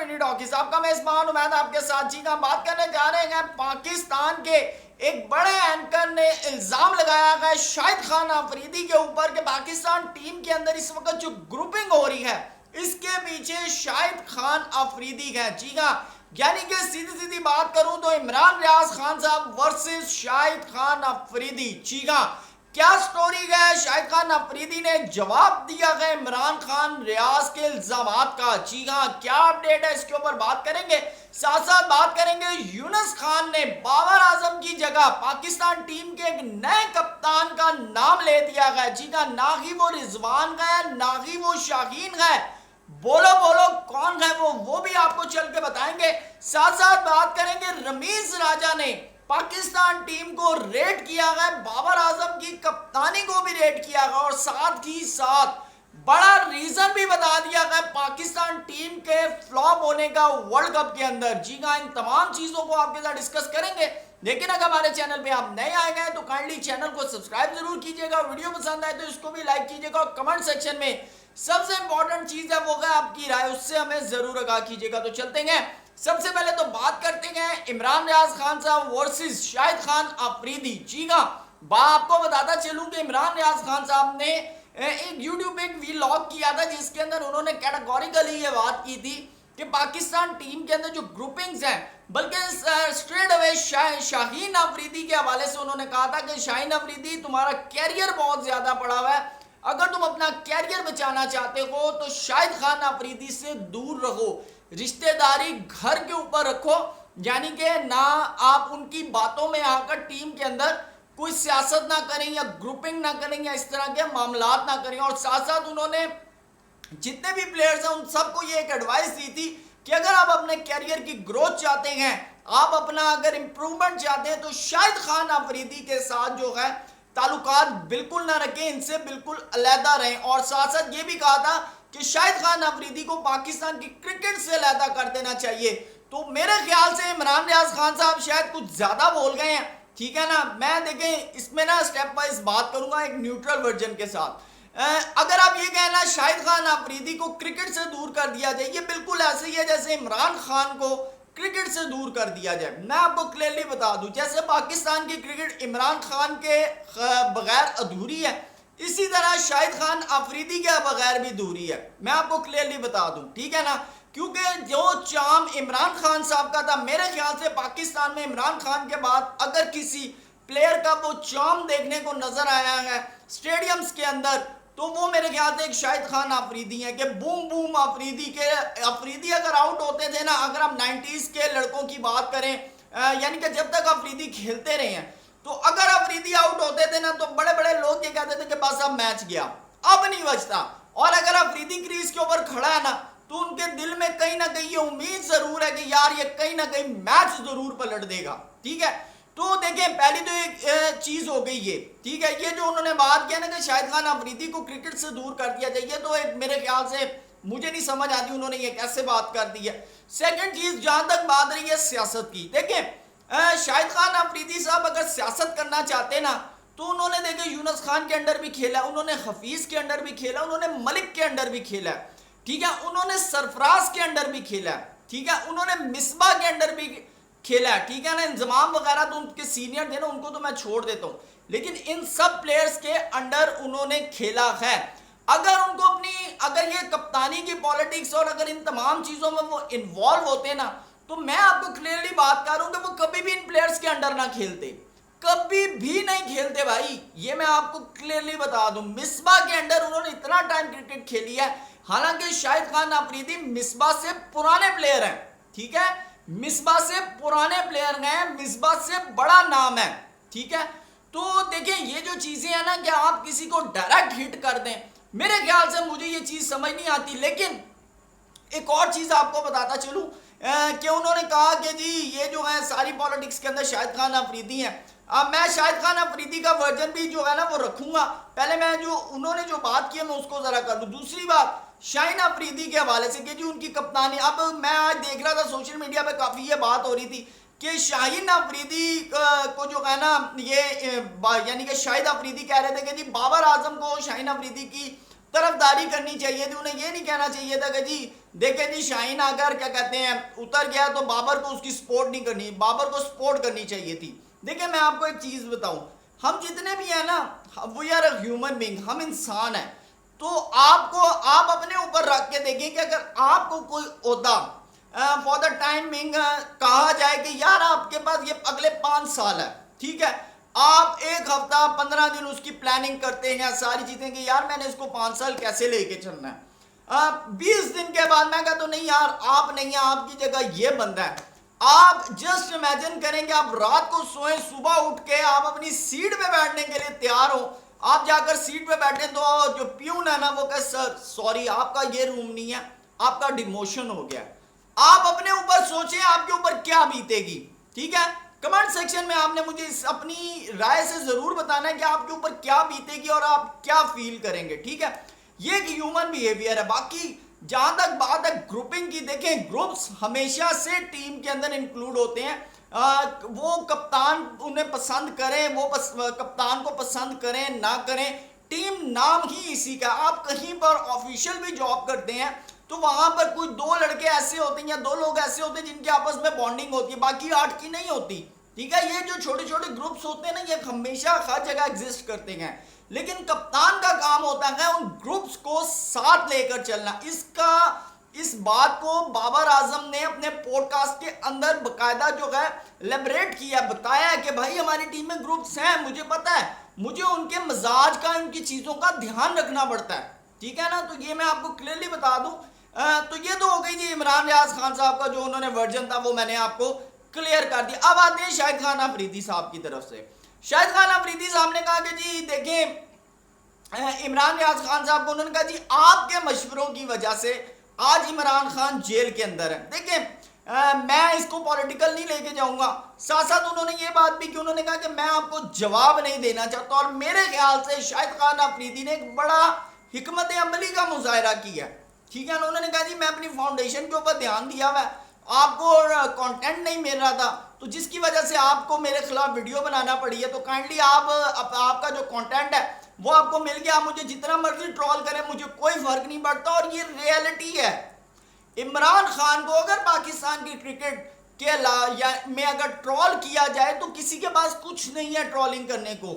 Mini talkies, आपका मेजबान उमैद आपके साथ जी का बात करने जा रहे हैं। पाकिस्तान के एक बड़े एंकर ने इल्जाम लगाया है शाहिद खान अफरीदी के ऊपर कि पाकिस्तान टीम के अंदर इस वक्त जो ग्रुपिंग हो रही है इसके पीछे शाहिद खान अफरीदी है। जी हाँ, यानी कि सीधी सीधी बात करूं तो इमरान रियाज खान साहब वर्सेस शाहिद खान अफरीदी। जी हाँ, क्या स्टोरी है? शाहिद खान अफरीदी ने जवाब दिया है इमरान खान रियाज के इल्जामात का। जी हाँ, क्या अपडेट है इसके ऊपर बात करेंगे। साथ साथ बात करेंगे यूनुस खान ने बाबर आजम की जगह पाकिस्तान टीम के एक नए कप्तान का नाम ले दिया है। जी हाँ, ना ही वो रिजवान है ना ही वो शाहीन है। बोलो बोलो कौन है वो भी आपको चल के बताएंगे। साथ साथ बात करेंगे रमीज राजा ने पाकिस्तान टीम को रेट किया है, बाबर आजम की कप्तानी को भी रेट किया है और साथ ही साथ बड़ा रीजन भी बता दिया है पाकिस्तान टीम के फ्लॉप होने का वर्ल्ड कप के अंदर। जी हाँ, इन तमाम चीजों को आपके साथ डिस्कस करेंगे। लेकिन अगर हमारे चैनल पे आप नए आए गए तो काइंडली चैनल को सब्सक्राइब जरूर कीजिएगा, वीडियो पसंद आए तो इसको भी लाइक कीजिएगा और कमेंट सेक्शन में सबसे इंपॉर्टेंट चीज है वो है आपकी राय, उससे हमें जरूर आगाह कीजिएगा। तो चलते हैं, सबसे पहले तो बात करते हैं इमरान रियाज खान साहब वर्सेस शाहिद खान अफरीदी। जी हाँ, आपको बताता चलूं कि इमरान रियाज खान साहब ने एक यूट्यूब पे एक व्लॉग किया था जिसके अंदर उन्होंने कैटेगोरिकली ये बात की थी कि पाकिस्तान टीम के अंदर जो ग्रुपिंग्स हैं, बल्कि स्ट्रेट अवे शाहीन अफरीदी के हवाले से उन्होंने कहा था कि शाहीन अफरीदी तुम्हारा कैरियर बहुत ज्यादा पड़ा हुआ है, अगर तुम अपना कैरियर बचाना चाहते हो तो शाहिद खान अफरीदी से दूर रहो, रिश्तेदारी घर के ऊपर रखो, यानी कि ना आप उनकी बातों में आकर टीम के अंदर कोई सियासत ना करें या ग्रुपिंग ना करें या इस तरह के मामलात ना करें। और साथ साथ उन्होंने जितने भी प्लेयर्स हैं उन सबको ये एक एडवाइस दी थी कि अगर आप अपने कैरियर की ग्रोथ चाहते हैं, आप अपना अगर इंप्रूवमेंट चाहते हैं तो शाहिद खान अफरीदी के साथ जो है ताल्लुकात बिल्कुल ना रखें, इनसे बिल्कुल अलहदा रहें। और साथ साथ ये भी कहा था कि शाहिद खान अफरीदी को पाकिस्तान की क्रिकेट से अलहदा कर देना चाहिए। तो मेरे ख्याल से इमरान रियाज खान साहब शायद कुछ ज्यादा बोल गए हैं, ठीक है ना। मैं देखें इसमें ना स्टेप वाइज बात करूंगा एक न्यूट्रल वर्जन के साथ। अगर आप ये कहना शाहिद खान अफरीदी को क्रिकेट से दूर कर दिया जाए, ये बिल्कुल ऐसे ही है जैसे इमरान खान को क्रिकेट से दूर कर दिया जाए। मैं आपको क्लियरली बता दूं, जैसे पाकिस्तान की क्रिकेट इमरान खान के बगैर अधूरी है, इसी तरह शाहिद खान अफरीदी के बगैर भी अधूरी है। मैं आपको क्लियरली बता दूं, ठीक है ना, क्योंकि जो चाम इमरान खान साहब का था, मेरे ख्याल से पाकिस्तान में इमरान खान के बाद अगर किसी प्लेयर का वो चाम देखने को नजर आया है स्टेडियम्स के अंदर, तो वो मेरे ख्याल से एक शाहिद खान अफरीदी है कि बूम बूम अफरीदी अगर आउट होते थे ना, अगर हम 90s के लड़कों की बात करें, यानी कि जब तक अफरीदी खेलते रहे हैं, तो अगर अफरीदी आउट होते थे ना तो बड़े बड़े लोग ये कहते थे कि बस अब मैच गया, अब नहीं बचता। और अगर अफरीदी क्रीज के ऊपर खड़ा है ना तो उनके दिल में कहीं ना कहीं ये उम्मीद जरूर है कि यार ये कहीं ना कहीं मैच जरूर पलट देगा, ठीक है। तो देखें, पहली तो एक चीज हो गई ये, ठीक है, ये जो उन्होंने बात किया ना कि शाहिद खान अफरीदी को क्रिकेट से दूर कर दिया जाए, तो एक मेरे ख्याल से मुझे नहीं समझ आती उन्होंने ये कैसे बात कर दी है। सेकंड चीज, जहां तक बात रही है सियासत की, देखें शाहिद खान अफरीदी साहब अगर सियासत करना चाहते ना तो उन्होंने देखे यूनुस खान के अंडर भी खेला, उन्होंने हफीज के अंडर भी खेला, उन्होंने मलिक के अंडर भी खेला, ठीक है, उन्होंने सरफराज के अंडर भी खेला, ठीक है, उन्होंने मिसबा के अंडर भी खेला, ठीक है ना। इंजमाम वगैरह तो उनके सीनियर थे ना, उनको तो मैं छोड़ देता हूँ, लेकिन इन सब प्लेयर्स के अंडर उन्होंने खेला है। अगर उनको अगर ये कप्तानी की पॉलिटिक्स और अगर इन तमाम चीजों में वो इन्वॉल्व होते ना, तो मैं आपको क्लियरली बात करूं कि वो कभी भी इन प्लेयर्स के अंडर ना खेलते, कभी भी नहीं खेलते भाई, ये मैं आपको क्लियरली बता दूं। मिसबा के अंडर उन्होंने इतना टाइम क्रिकेट खेली है, हालांकि शाहिद खान अफरीदी मिसबा से पुराने प्लेयर हैं, ठीक है, मिसबा से पुराने प्लेयर हैं, मिसबा से बड़ा नाम है, ठीक है। तो देखिए ये जो चीजें हैं ना कि आप किसी को डायरेक्ट हिट कर दें, मेरे ख्याल से मुझे ये चीज समझ नहीं आती। लेकिन एक और चीज आपको बताता चलूं कि उन्होंने कहा कि जी ये जो है सारी पॉलिटिक्स के अंदर शाहिद खान अफरीदी हैं। अब मैं शाहिद खान अफरीदी का वर्जन भी जो है ना वो रखूंगा, पहले मैं जो उन्होंने जो बात की है मैं उसको जरा कर लूं। दूसरी बात शाहीन अफरीदी के हवाले से कि जी उनकी कप्तानी, अब मैं आज देख रहा था सोशल मीडिया पे काफी ये बात हो रही थी कि शाहीन अफरीदी को जो है ना ये यानी कि शाहिद अफरीदी कह रहे थे कि जी बाबर आजम को शाहीन अफरीदी की तरफदारी करनी चाहिए थी, उन्हें ये नहीं कहना चाहिए था कि जी देखें जी शाहीन अगर क्या कहते हैं उतर गया तो बाबर को उसकी सपोर्ट नहीं करनी, बाबर को सपोर्ट करनी चाहिए थी। देखिए मैं आपको एक चीज बताऊं, हम जितने भी हैं ना, we are a human being, हम इंसान हैं। तो आप अपने ऊपर रख के देखें कि अगर आपको कोई ओहदा फॉर द टाइम बिंग कहा जाए कि यार आपके पास ये अगले 5 साल है, ठीक है, आप एक हफ्ता 15 दिन उसकी प्लानिंग करते हैं सारी चीजें कि यार मैंने इसको 5 साल कैसे लेके चलना है। 20 दिन के बाद मैं कहता हूं नहीं यार आप नहीं है, आपकी जगह ये बंदा है। आप जस्ट इमेजिन करें कि आप रात को सोए, सुबह उठ के आप अपनी सीट पे बैठने के लिए तैयार हो, आप जाकर सीट पे बैठे तो जो प्यून है ना वो कहे सर सॉरी आपका ये रूम नहीं है, आपका डिमोशन हो गया। आप अपने ऊपर सोचें आपके ऊपर क्या बीतेगी, ठीक है। कमेंट सेक्शन में आपने मुझे अपनी राय से जरूर बताना है कि आपके ऊपर क्या बीतेगी और आप क्या फील करेंगे, ठीक है। ये एक ह्यूमन बिहेवियर है। बाकी जहां तक बात है ग्रुपिंग की, देखें ग्रुप्स हमेशा से टीम के अंदर इंक्लूड होते हैं। वो कप्तान उन्हें पसंद करें, वो कप्तान को पसंद करें ना करें, टीम नाम ही इसी का। आप कहीं पर ऑफिशियल भी जॉब करते हैं तो वहां पर कोई 2 लड़के ऐसे होते हैं या 2 लोग ऐसे होते हैं जिनके आपस में बॉन्डिंग होती है, बाकी 8 की नहीं होती, ठीक है। ये जो छोटे छोटे ग्रुप्स होते हैं ना ये हमेशा हर जगह एग्जिस्ट करते हैं, लेकिन कप्तान का काम होता है उन ग्रुप्स को साथ लेकर चलना। इस बात को बाबर आजम ने अपने पॉडकास्ट के अंदर बकायदा जो है लेबरेट किया, बताया है कि भाई हमारी टीम में ग्रुप्स हैं, मुझे पता है, मुझे उनके मिजाज का, उनकी चीजों का ध्यान रखना पड़ता है, ठीक है ना। तो ये मैं आपको क्लियरली बता दूं। तो ये तो हो गई जी इमरान रियाज खान साहब का जो उन्होंने वर्जन था वो मैंने आपको क्लियर कर दिया। अब आते हैं शाहिद खान अफरीदी साहब की तरफ से। शाहिद खान अफरीदी साहब ने कहा कि जी देखें इमरान रियाज खान साहब को, उन्होंने कहा जी आपके मशवरों की वजह से आज इमरान खान जेल के अंदर है। देखें मैं इसको पॉलिटिकल नहीं लेके जाऊंगा, साथ साथ उन्होंने ये बात भी की, उन्होंने कहा कि मैं आपको जवाब नहीं देना चाहता, और मेरे ख्याल से शाहिद खान अफरीदी ने एक बड़ा हिकमत अमली का मुजाहरा किया, ठीक है ना। उन्होंने कहा जी मैं अपनी फाउंडेशन के ऊपर ध्यान दिया हुआ, आपको कंटेंट नहीं मिल रहा था तो जिसकी वजह से आपको मेरे खिलाफ वीडियो बनाना पड़ी है, तो काइंडली आपका जो कंटेंट है वो आपको मिल गया, आप मुझे जितना मर्जी ट्रोल करें मुझे कोई फर्क नहीं पड़ता। और ये रियलिटी है। इमरान खान को अगर पाकिस्तान की क्रिकेट के में अगर ट्रोल किया जाए तो किसी के पास कुछ नहीं है ट्रोलिंग करने को।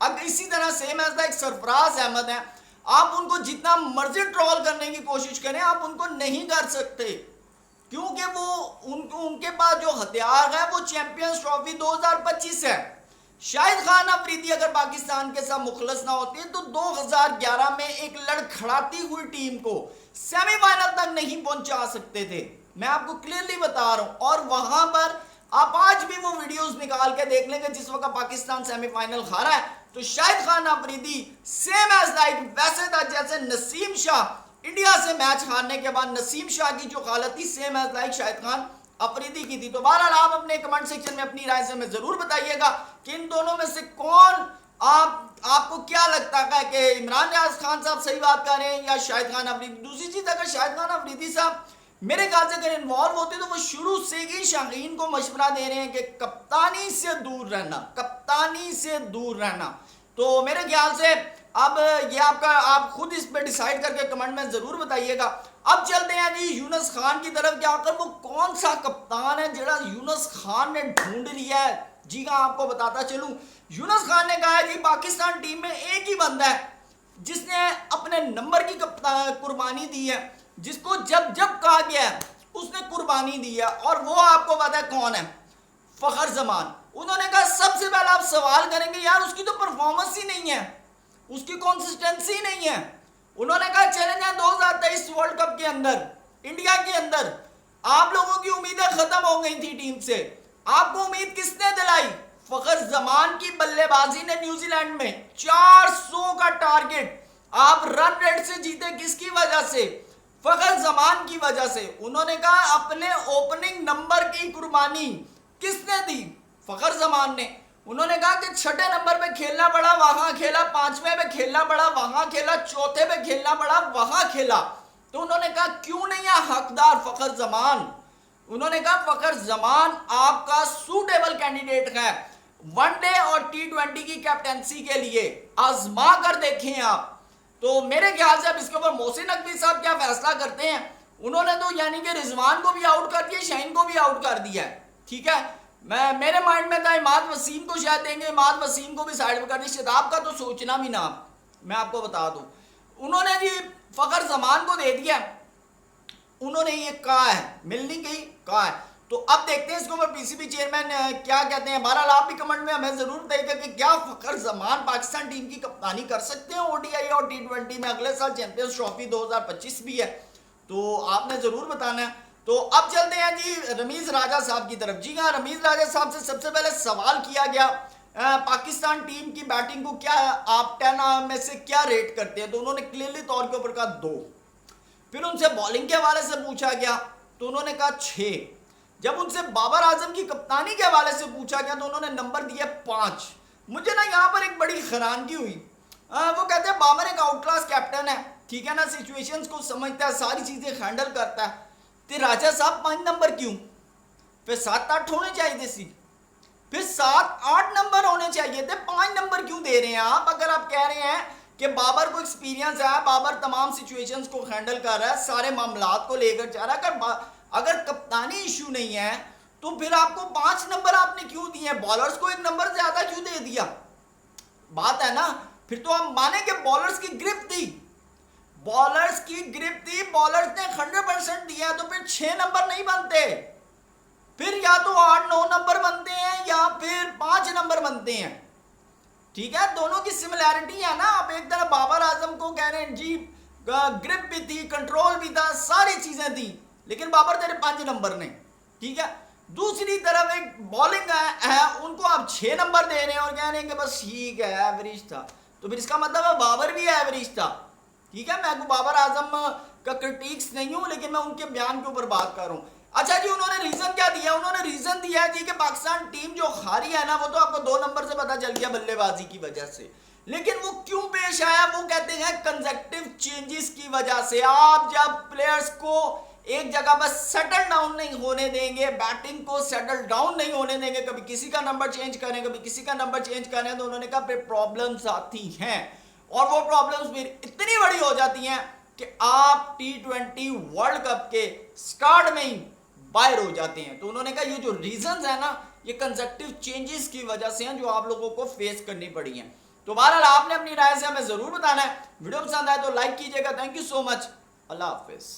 अब इसी तरह सेम एज एक सरफराज अहमद है, आप उनको जितना मर्जी ट्रोल करने की कोशिश करें आप उनको नहीं कर सकते, क्योंकि वो उनके पास जो हथियार है वो चैंपियंस ट्रॉफी 2025 है। शाहिद खान अफरीदी अगर पाकिस्तान के साथ मुखलस ना होती तो 2011 में एक लड़खड़ाती हुई टीम को सेमीफाइनल तक नहीं पहुंचा सकते थे, मैं आपको क्लियरली बता रहा हूं। और वहां पर आप आज भी वो वीडियोस निकाल के देख लेंगे जिस वक्त पाकिस्तान सेमीफाइनल हारा है, तो Shahid Khan Afridi same as like वैसे था जैसे नसीम शाह इंडिया से मैच हारने के बाद नसीम शाह की जो हालत थी same as like Shahid Khan Afridi की थी। तो बहरहाल आप अपने कमेंट सेक्शन में अपनी राय से हमें जरूर बताइएगा कि इन दोनों में से कौन आपको क्या लगता है कि इमरान रियाज खान साहब सही बात कर रहे हैं या शाहिद खान अफरीदी। दूसरी चीज, अगर शाहिद खान अफरीदी साहब मेरे ख्याल से अगर इन्वॉल्व होते तो वो शुरू से ही शाहीन को मशवरा दे रहे हैं कि कप्तानी से दूर रहना, कप्तानी से दूर रहना। तो मेरे ख्याल से अब ये आप खुद इस पे डिसाइड करके कमेंट में जरूर बताइएगा। अब चलते हैं जी यूनुस खान की तरफ कि आखिर वो कौन सा कप्तान है जिड़ा यूनुस खान ने ढूंढ लिया है। जी हाँ, आपको बताता चलूं, यूनुस खान ने कहा है कि पाकिस्तान टीम में एक ही बंदा है जिसने अपने नंबर की कुर्बानी दी है, जिसको जब जब कहा गया है उसने कुर्बानी दी है, और वो आपको पता है कौन है, फखर जमान। उन्होंने कहा सबसे पहले आप सवाल करेंगे यार उसकी तो परफॉर्मेंस ही नहीं है, उसकी कंसिस्टेंसी नहीं है। उन्होंने कहा चैलेंज है 2023 वर्ल्ड कप के अंदर इंडिया के अंदर आप लोगों की उम्मीदें खत्म हो गई थी टीम से, आपको उम्मीद किसने दिलाई, फखर जमान की बल्लेबाजी ने न्यूजीलैंड में 400 का टारगेट, आप रन रेट से जीते किसकी वजह से, फखर जमान की वजह से। उन्होंने कहा अपने ओपनिंग नंबर की कुर्बानी किसने दी, फखर जमान ने। उन्होंने कहा कि 6ठे नंबर पे खेलना पड़ा वहां खेला, 5वें पे खेलना पड़ा वहां खेला, 4थे पे खेलना पड़ा वहां खेला। तो उन्होंने कहा क्यों नहीं है हकदार फखर जमान। उन्होंने कहा फखर जमान आपका सूटेबल कैंडिडेट है वनडे और T20 की कैप्टेंसी के लिए, आजमा कर देखें आप। तो मेरे ख्याल से अब इसके ऊपर मोहसिन नकवी साहब क्या फैसला करते हैं। उन्होंने तो यानी कि रिजवान को भी आउट कर दिया, शाहीन को भी आउट कर दिया है, ठीक है। मैं मेरे माइंड में था इमाद वसीम को शायद देंगे, इमाद वसीम को भी साइड में कर दिया, शताब का तो सोचना भी ना, मैं आपको बता दूं। उन्होंने जी फखर जमान को दे दिया, उन्होंने ये कहा है, मिलनी की कहा है। तो अब देखते हैं इसके ऊपर पीसीबी चेयरमैन क्या कहते हैं। बहरहाल आप भी कमेंट में हमें जरूर बताइएगा कि क्या फखर जमान पाकिस्तान टीम की कप्तानी कर सकते हैं ओडीआई और टी20 में। अगले साल चैंपियंस ट्रॉफी 2025 भी है, तो आपने जरूर बताना है। तो अब चलते हैं जी रमीज राजा साहब की तरफ। जी हाँ, रमीज राजा साहब से सबसे पहले सवाल किया गया पाकिस्तान टीम की बैटिंग को क्या आप 10 में से क्या रेट करते हैं, तो उन्होंने क्लियरली तौर के ऊपर कहा 2। फिर उनसे बॉलिंग के हवाले से पूछा गया तो उन्होंने कहा 6। जब उनसे बाबर आजम की कप्तानी के हवाले से पूछा गया तो उन्होंने नंबर दिया 5। मुझे ना यहाँ पर एक बड़ी हैरानगी हुई। वो कहते हैं बाबर एक आउट क्लास कैप्टन है, ठीक है ना, सिचुएशंस को समझता है, सारी चीजें हैंडल करता है। तो राजा साहब 5 नंबर क्यों? फिर 7-8 होने चाहिए थे, फिर 7-8 नंबर होने चाहिए थे, 5 नंबर क्यों दे रहे हैं आप? अगर आप कह रहे हैं कि बाबर को एक्सपीरियंस है, बाबर तमाम सिचुएशंस को हैंडल कर रहा है, सारे मामलात को लेकर जा रहा है, अगर कप्तानी इशू नहीं है तो फिर आपको 5 नंबर आपने क्यों दिए? बॉलर्स को 1 नंबर ज्यादा क्यों दे दिया? बात है ना। फिर तो हम माने कि बॉलर्स की ग्रिप थी, बॉलर्स की ग्रिप थी, बॉलर्स ने 100% दिया, तो फिर 6 नंबर नहीं बनते, फिर या तो 8-9 नंबर बनते हैं या फिर 5 नंबर बनते हैं, ठीक है। दोनों की सिमिलैरिटी है ना। आप एक तरफ बाबर आजम को कह रहे हैं जी ग्रिप भी थी, कंट्रोल भी था, सारी चीजें थी, लेकिन बाबर तेरे 5 नंबर नहीं, ठीक है। दूसरी तरफ एक बॉलिंग है उनको आप 6 नंबर दे रहे हैं और कह रहे हैं कि बस ठीक है एवरेज था, तो फिर इसका मतलब है बाबर भी एवरेज था, ठीक है। मैं बाबर आजम का क्रिटिक्स नहीं हूं, लेकिन मैं उनके बयान के ऊपर बात कर रहा हूं। अच्छा जी, उन्होंने रीजन क्या दिया? उन्होंने रीजन दिया है जी कि पाकिस्तान टीम जो हारी है ना, वो तो आपको 2 नंबर से पता चल गया, बल्लेबाजी की वजह से, लेकिन वो क्यों पेश आया? वो कहते हैं कंसेक्टिव चेंजेस की वजह से। आप जब प्लेयर्स को एक जगह पर सेटल डाउन नहीं होने देंगे, बैटिंग को सेटल डाउन नहीं होने देंगे, कभी किसी का नंबर चेंज करें, कभी किसी का नंबर चेंज करें, तो उन्होंने कहा फिर प्रॉब्लम्स आती हैं, और वो प्रॉब्लम्स फिर इतनी बड़ी हो जाती हैं कि आप टी20 वर्ल्ड कप के स्टार्ट में ही बाहर हो जाते हैं। तो उन्होंने कहा ये जो रीजंस है ना, ये कंसेक्टिव चेंजेस की वजह से हैं जो आप लोगों को फेस करनी पड़ी हैं। तो बहरहाल आपने अपनी राय से हमें जरूर बताना है। वीडियो पसंद आए तो लाइक कीजिएगा। Thank you so much. Allah Hafiz.